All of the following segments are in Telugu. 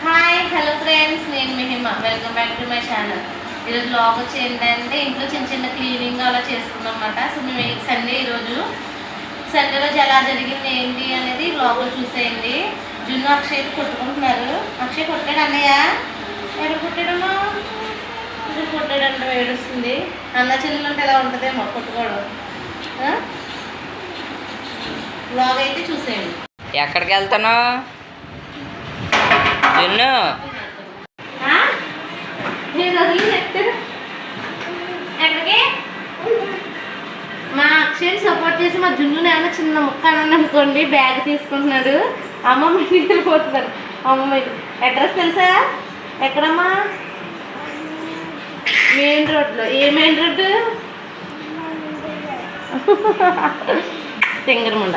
హాయ్ హలో ఫ్రెండ్స్, నేను Mihima. Welcome back to my channel. ఈరోజు బ్లాగ్ వచ్చి ఏంటంటే ఇంట్లో చిన్న చిన్న క్లీనింగ్ అలా చేసుకున్నాం అన్నమాట. సో మేము సండే సండే రోజు ఎలా జరిగింది ఏంటి అనేది బ్లాగ్లో చూసేయండి. జున్ను అక్షయ్ కొట్టుకుంటున్నారు. అక్షయ్ కొట్టాడు అన్నయ్య. ఎక్కడ కొట్టాడమ్మా? ఇది కొట్టాడంటే ఏడుస్తుంది. అన్న చెల్లెలు ఉంటే ఎలా ఉంటుందేమో కొట్టుకోవడం. బ్లాగ్ అయితే చూసేయండి. ఎక్కడికి వెళ్తాను జున్ను? ఎక్కడికి? మా అక్షయ్ సపోర్ట్ చేసి మా జున్నుని ఏమైనా చిన్న ముక్క అని అనుకోండి బ్యాగ్ తీసుకుంటున్నాడు. అమ్మమ్మ ఇంటికి పోతున్నారు. అమ్మమ్మ అడ్రస్ తెలుసా? ఎక్కడమ్మా? మెయిన్ రోడ్లో. ఏ main road? Tengaramunda.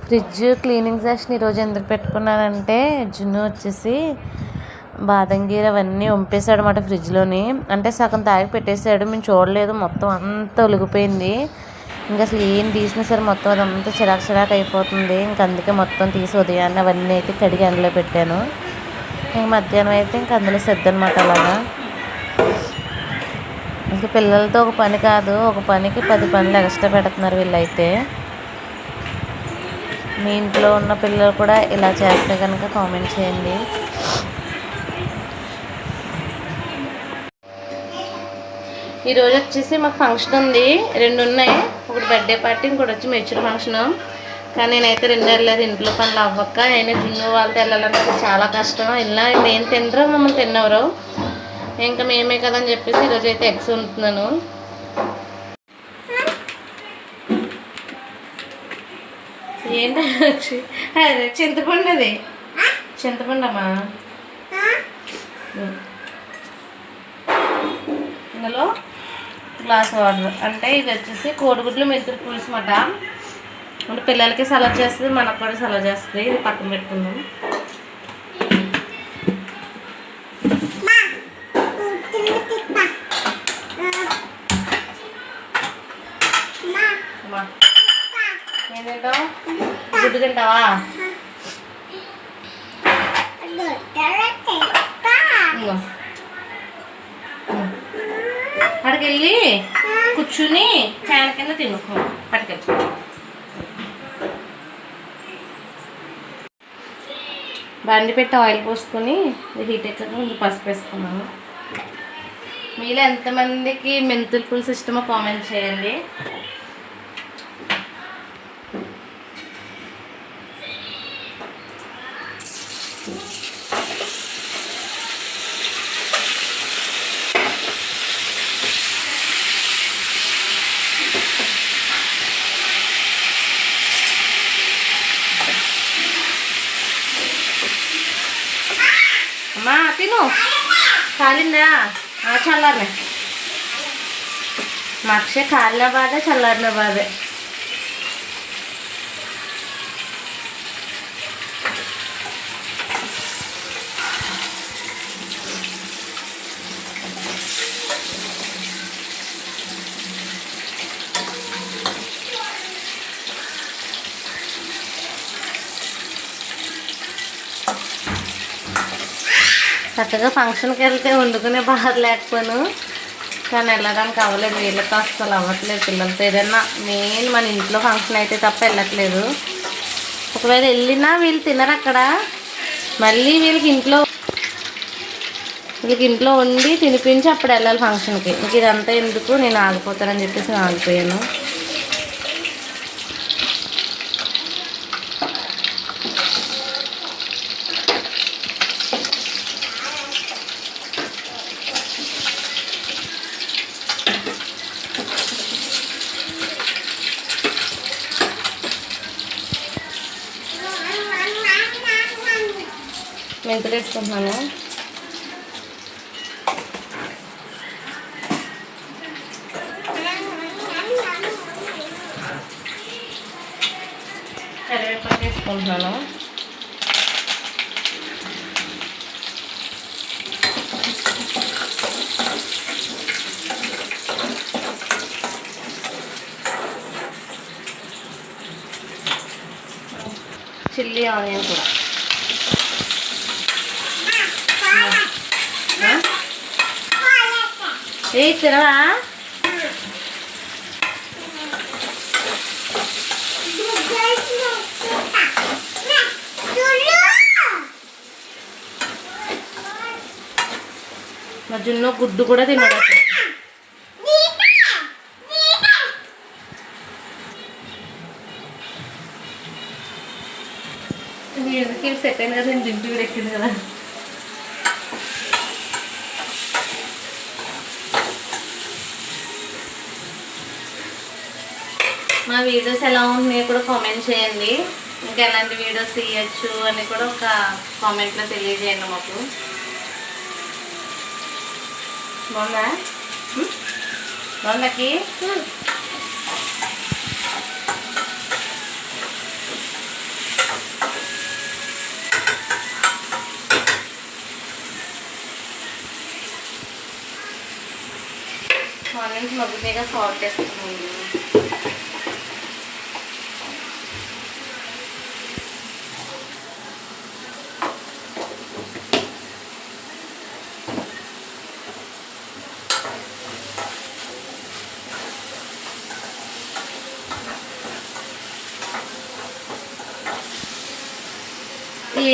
Fridge cleaning session ఈరోజు ఎందుకు పెట్టుకున్నానంటే జున్ను వచ్చేసి బాదంగీర అవన్నీ వంపేశాడు అన్నమాట ఫ్రిడ్జ్లోని. అంటే సగం తాగి పెట్టేశాడు, మేము చూడలేదు. మొత్తం అంతా ఒలిగిపోయింది. ఇంకా అసలు ఏం తీసినా సరే మొత్తం అదంతా చిరాకు అయిపోతుంది. ఇంక అందుకే మొత్తం తీసి ఉదయాన్నే అవన్నీ అయితే కడిగి అందులో పెట్టాను. ఇంక మధ్యాహ్నం అయితే ఇంక అందులో సర్దనమాట. అలాగా అసలు పిల్లలతో ఒక పని కాదు, ఒక పనికి 10 పనులు ఎక్స్ట్రా పెడుతున్నారు వీళ్ళైతే. మీ ఇంట్లో ఉన్న పిల్లలు కూడా ఇలా చేస్తే కనుక కామెంట్ చేయండి. ఈరోజు వచ్చేసి మాకు ఫంక్షన్ ఉంది, 2 ఉన్నాయి. ఒకటి బర్త్డే పార్టీ, ఇంకోటి వచ్చి మెచ్యూర్ ఫంక్షను. కానీ నేనైతే 2 వెళ్ళలేదు, ఇంట్లో పనులు అవ్వక. అయినా జున్ను వాళ్ళతో వెళ్ళాలంటే చాలా కష్టం. ఇలా నేను తినరు, మమ్మల్ని తిన్నవరు. ఇంకా మేమే కదని చెప్పేసి ఈరోజు అయితే ఎగ్స్ ఉంటున్నాను. ఏంటి అదే చింతపండు, అది చింతపండు అమ్మా. ఇందులో గ్లాస్ వాటర్. అంటే ఇది వచ్చేసి కోడిగుడ్లు మెంతులు పులుసు మాట. అంటే పిల్లలకి సలవ్ చేస్తుంది, మనకు కూడా సలవ్ చేస్తుంది. ఇది పక్కన పెట్టుకుందాం. ఏం తింటావు? గుడ్డు తింటావా? అక్కడికి వెళ్ళి కూర్చుని ఫ్యాన్ కింద తిను పట్టుకెళ్ళి. బండి పెట్టి ఆయిల్ పోసుకొని హీట్ ఎక్కాక ముందు పసుపు వేసుకున్నాను. మీలో ఎంతమందికి మెంతుల పులుసు ఇష్టమో కామెంట్ చేయండి. అమ్మా తిను కాలిందా చల్లారనే మక్ష కాలిన బాధే చల్లారిన బాధే. చక్కగా ఫంక్షన్కి వెళ్తే వండుకునే బాధ లేకపోయాను, కానీ వెళ్ళడానికి అవ్వలేదు. వీళ్ళతో అస్సలు అవ్వట్లేదు. పిల్లలతో ఏదైనా మెయిన్ మన ఇంట్లో ఫంక్షన్ అయితే తప్ప వెళ్ళట్లేదు. ఒకవేళ వెళ్ళినా వీళ్ళు తినరు అక్కడ. మళ్ళీ వీళ్ళకి ఇంట్లో వండి తినిపించి అప్పుడు వెళ్ళాలి ఫంక్షన్కి. ఇంక ఇదంతా ఎందుకు, నేను ఆగిపోతానని చెప్పేసి నేను ఆగిపోయాను. మెంతులు వేసుకుంటున్నాను. కరివేపాకు వేసుకుంటున్నాను. చిల్లీ ఆనియన్ కూడా. ఏ తినవా? మా జున్ను గుడ్డు కూడా తినడు. ఎందుకు సెట్ అయింది కదా, నేను దింపి కూడా ఎక్కింది కదా. మా వీడియోస్ ఎలా ఉంటున్నాయో కూడా కామెంట్ చేయండి. ఇంకా ఎలాంటి వీడియోస్ తీయచ్చు అని కూడా ఒక కామెంట్లో తెలియజేయండి మాకు. బాగుందా? బాగుందాకి? ఆనియన్స్ మగ్గుతేగా సాల్ట్ వేసుకున్నాను.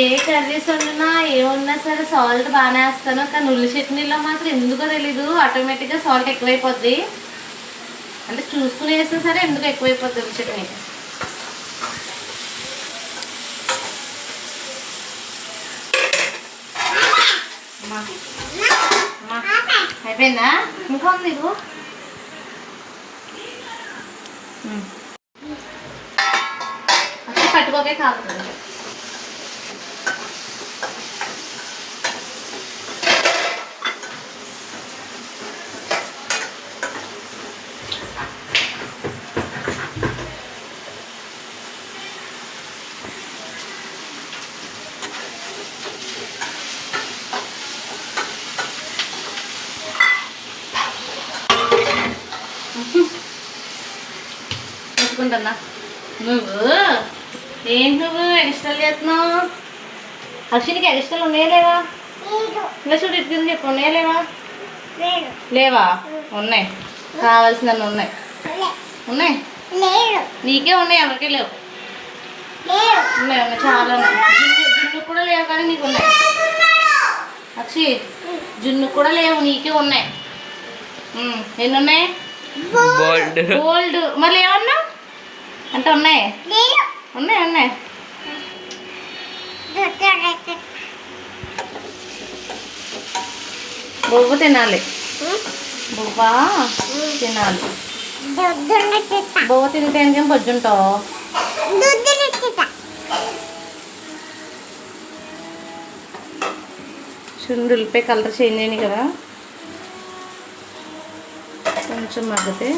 ఏ కర్రీస్ వండినా ఏమున్నా సరే సాల్ట్ బాగానే వేస్తాను, కానీ ఉల్లి చట్నీలో మాత్రం ఎందుకో తెలీదు ఆటోమేటిక్గా సాల్ట్ ఎక్కువైపోద్ది. అంటే చూసుకుని వేసినా సరే ఎందుకు ఎక్కువైపోద్ది ఉల్లి చట్నీ. అయిపోయిందా? ఇంకా ఉంది ఇవ్వు. పట్టుకోకే కావాలి. నువ్వు ఏంటి నువ్వు ఎక్స్ట్రా చేస్తున్నావు? అక్షినికి ఎగస్ట్రాలు ఉన్నాయా లేవా? ఇలా చూడు ఇటు చెప్పు, ఉన్నాయా లేవా? లేవా? ఉన్నాయి, కావాల్సినవి ఉన్నాయి. ఉన్నాయి, నీకే ఉన్నాయి, ఎవరికే లేవు. ఉన్నాయి ఉన్నాయి, చాలా ఉన్నాయి. జున్ను కూడా లేవు కానీ నీకు ఉన్నాయి. అక్షి జున్ను కూడా లేవు, నీకే ఉన్నాయి. ఎన్ని ఉన్నాయి? గోల్డ్. మళ్ళీ ఏమన్నా అంటే ఉన్నాయి, ఉన్నాయి ఉన్నాయి. బొవ్వ తినాలి, బొవ్వ తినాలి. బొవ్వ తింటే ఇంకేం పొద్దుంటావు. చూడండి ఉల్లిపాయ కలర్ చేంజ్ అయింది కదా, కొంచెం మగ్గితే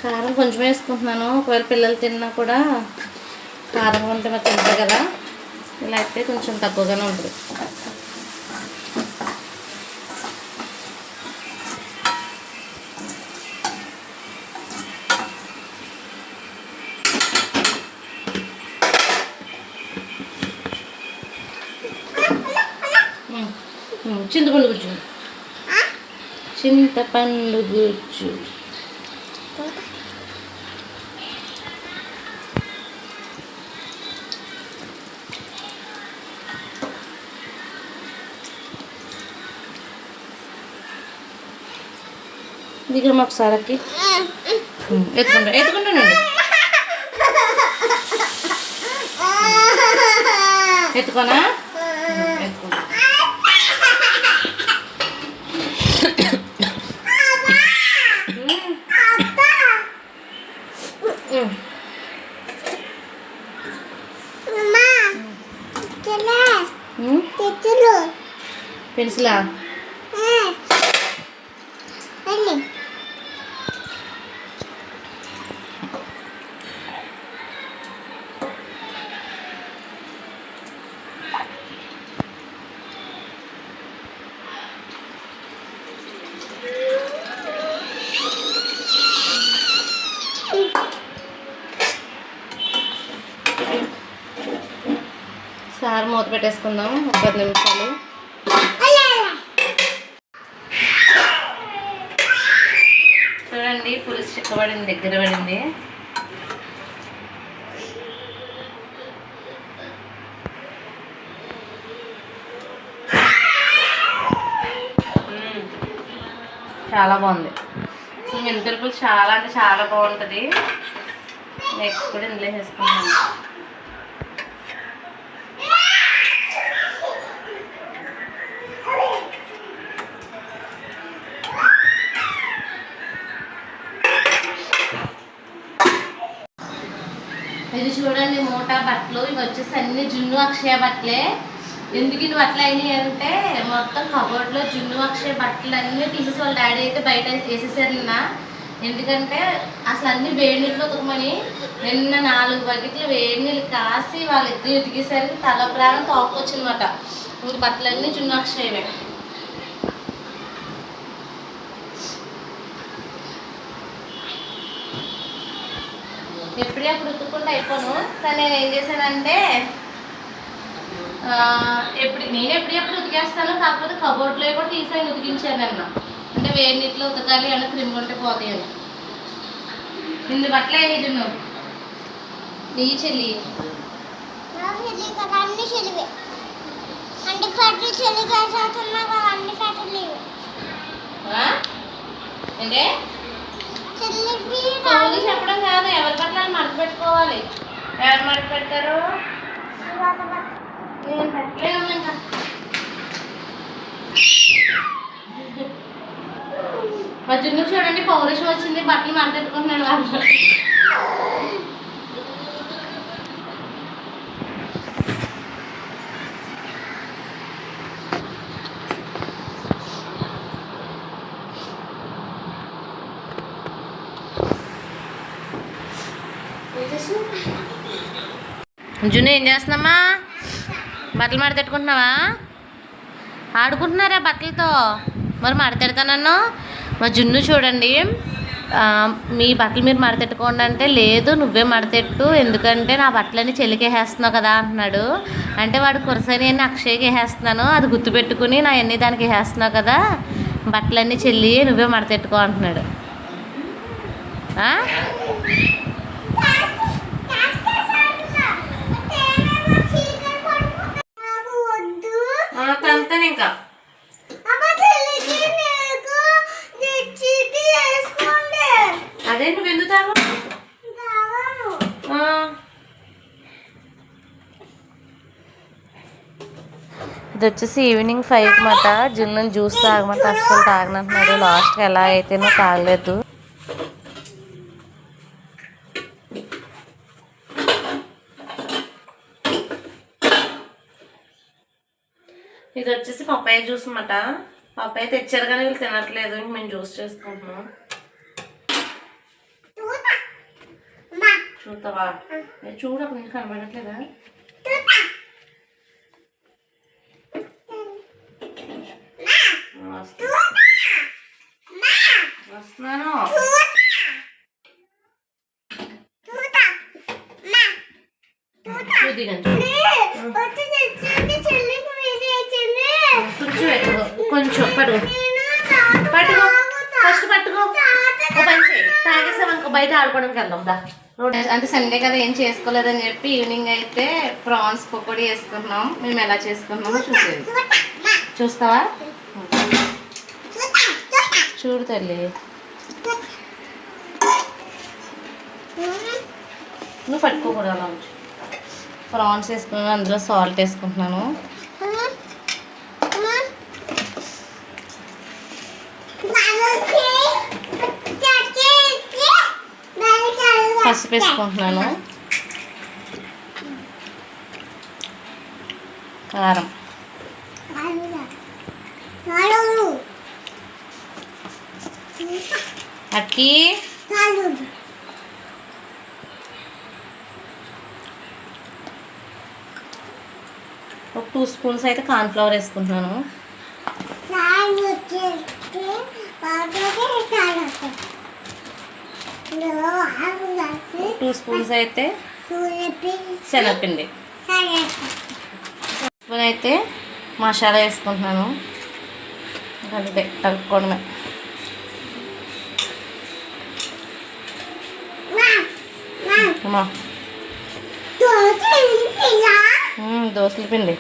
కారం కొంచెం వేసుకుంటున్నాను. ఒకవేళ పిల్లలు తిన్నా కూడా కారం ఉంటే మరి తింటారు కదా, ఇలా అయితే కొంచెం తక్కువగానే ఉంటుంది. చింతపండు గుజ్జు, చింతపండు గుజ్జు. దిగురు ఒకసారి ఎత్తుకుంటానండి, ఎత్తుకోనా? ఎత్తుకుంటా. పెన్సిలా? సార్ మూత పెట్టేసుకుందాం ఒక 10 నిమిషాలు. చూడండి పులుసు చిక్కబడింది, దగ్గర పడింది. చాలా బాగుంది. మెంతుల పులుసు చాలా అంటే చాలా బాగుంటుంది. నెక్స్ట్ కూడా ఇందులో వేసుకుంటాను. ఇది చూడండి మోటా బట్టలు, ఇవి వచ్చేసి అన్ని జున్ను అక్షయ బట్టలే. ఎందుకు ఇవి బట్టలు అయినాయి అంటే మొత్తం కబోర్డ్లో జున్ను అక్షయ బట్టలు అన్నీ తీసేసి వాళ్ళ డాడీ అయితే బయట వేసేసారు నిన్న. ఎందుకంటే అసలు అన్నీ వేడి నీళ్ళు ఉతకమని నిన్న 4 బకెట్లు వేడి నీళ్ళు కాసి వాళ్ళిద్దరు ఉతికేసరికి తల ప్రాణం తోకొచ్చిందన్నమాట. ఇంక బట్టలన్నీ జున్ను అక్షయవే. ఎప్పుడే అప్పుడు ఉతుక్కుంటే అయిపోను, కానీ నేను ఏం చేశానంటే నేను ఎప్పుడెప్పుడు ఉతికేస్తాను. కాకపోతే కబోర్డ్లో కూడా తీసాను, ఉతికించాను అన్న. అంటే వేడి నీటిలో ఉతకాలి అన్న, క్రిమ్ ఉంటే పోతాయి అని. నిన్ను బట్టలు అయినాయి జున్ను, నీ చెల్లి అంటే కౌలు చెప్పడం కాదు, ఎవరి బట్టలు మడత పెట్టుకోవాలి. ఎవరు మడత పెట్టారు? నేను పెట్టలేము. ఇంకా మా జున్ను చూడండి పౌరుషం వచ్చింది, బట్టలు మడత పెట్టుకుంటున్నాడు వాళ్ళు. జున్ను ఏం చేస్తున్నామ్మా? బట్టలు మడతెట్టుకుంటున్నావా? ఆడుకుంటున్నారా బట్టలతో? మరి మడతెడతా నన్ను. మా జున్ను చూడండి, మీ బట్టలు మీరు మడతెట్టుకోండి అంటే లేదు నువ్వే మడతెట్టు, ఎందుకంటే నా బట్టలన్నీ చెల్లికి వేసేస్తున్నావు కదా అంటున్నాడు. అంటే వాడు కురసని అన్ని అక్షయ్కి వేసేస్తున్నాను, అది గుర్తుపెట్టుకుని నా అన్ని దానికి వేసేస్తున్నావు కదా, బట్టలన్నీ చెల్లి నువ్వే మడతెట్టుకో అంటున్నాడు. అంతనే ఇంకా అదే నువ్వు ఎందుకు తాగు. ఇది వచ్చేసి ఈవినింగ్ 5 మాట. జున్ను జ్యూస్ తాగమంటే అస్సలు తాగనంటున్నాడు. లాస్ట్కి ఎలా అయితేనో తాగలేదు. ఇది వచ్చేసి పప్పాయ జ్యూస్ అన్నమాట. పప్పాయ తెచ్చారు కానీ వీళ్ళు తినట్లేదు, ఇంక మేము జ్యూస్ చేసుకుంటున్నాం. చూస్తావా? చూడు అక్కడ నుంచి కనబడట్లేదా? వస్తున్నాను. కొంచెం పట్టుకో పట్టుకో ఫస్ట్ పట్టుకో. పని చేయి, తాగేసామనుకో బయట ఆడుకోవడానికి వెళ్దాం దా. అంటే సండే కదా ఏం చేసుకోలేదని చెప్పి ఈవినింగ్ అయితే ప్రాన్స్ పకోడీ వేసుకున్నాం. మేము ఎలా చేసుకున్నామో చూసేది. చూస్తావా? చూడు తల్లి, నువ్వు పట్టుకోకూడదు అలా ఉంచు. ప్రాన్స్ వేసుకున్నాను, అందులో సాల్ట్ వేసుకుంటున్నాను. పసుపు వేసుకుంటున్నాను, కారం, అక్కి ఒక 2 స్పూన్స్ అయితే కార్న్ఫ్లవర్ వేసుకుంటున్నాను. 2 స్పూన్స్ అయితే శనగపిండి, స్పూన్ అయితే మసాలా వేసుకుంటున్నాను. అంతే, కలుపుకోవడమే. దోసల పిండి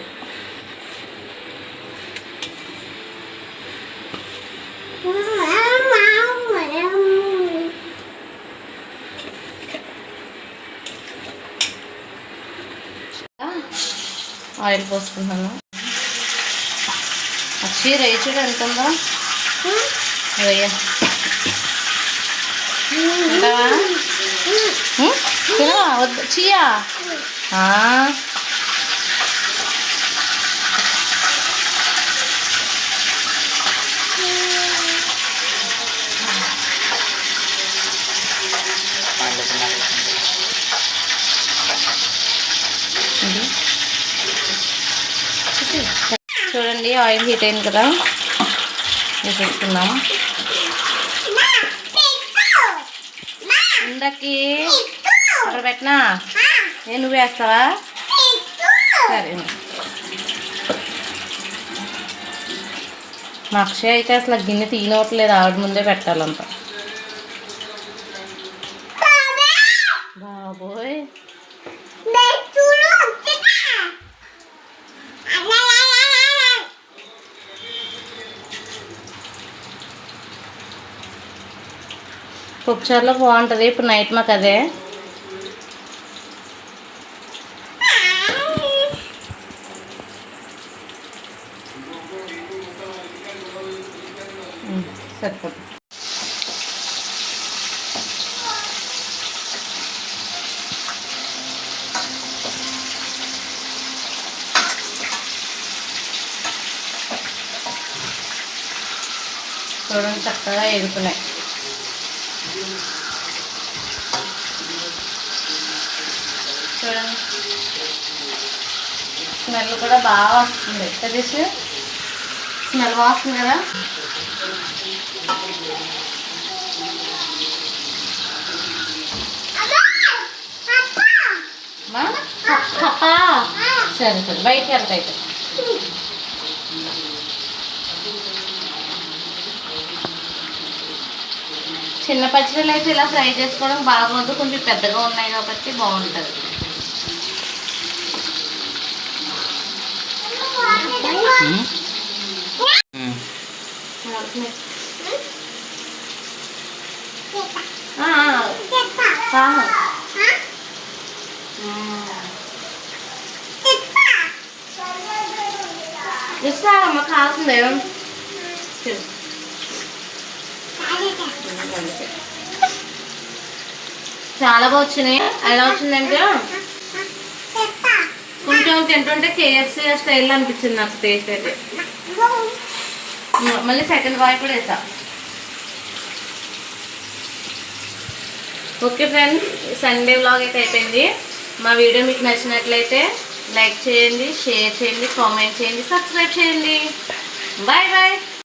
ఆయిల్ పోసుకుంటున్నాను. అచ్చి రయ్య చూడు ఎంత ఉందో. రయ్య తింటావా? తినవా? వద్దు చియా. చూడండి ఆయిల్ హీట్ అయింది కదా, వేసేసుకుందాం. ఇందకి అక్కడ పెట్టినా నువ్వు వేస్తావా? సరే. మా అక్షయ్ అయితే అసలు గిన్నె తీయనవట్లేదు, ఆవిడ ముందే పెట్టాలంట. బాబోయ్, పప్పుచారులో బాగుంటుంది. ఇప్పుడు నైట్ మాకు అదే. సరిపోతుంది. చూడండి చక్కగా ఎగుతున్నాయి. చూడండి స్మెల్ కూడా బాగా వస్తుంది తెలిసి స్మెల్ వస్తుంది కదా. సరే సరే బయటికి వెళ్తా అయితే. చిన్న పచ్చడిలు అయితే ఇలా ఫ్రై చేసుకోవడం బాగోదు, కొంచెం పెద్దగా ఉన్నాయి కాబట్టి బాగుంటుంది. ఇస్తారమ్మ కాస్తుంది. చాలా బాగా వచ్చినాయి. ఎలా వచ్చిందంటే కొంచెం తింటుంటే కేఎఫ్సీ స్టైల్లో అనిపించింది నాకు టేస్ట్ అయితే. మళ్ళీ సెకండ్ బాయ్ కూడా వేసా. ఓకే ఫ్రెండ్స్, సండే వ్లాగ్ అయితే అయిపోయింది. మా వీడియో మీకు నచ్చినట్లయితే లైక్ చేయండి, షేర్ చేయండి, కామెంట్ చేయండి, సబ్స్క్రైబ్ చేయండి. Bye bye.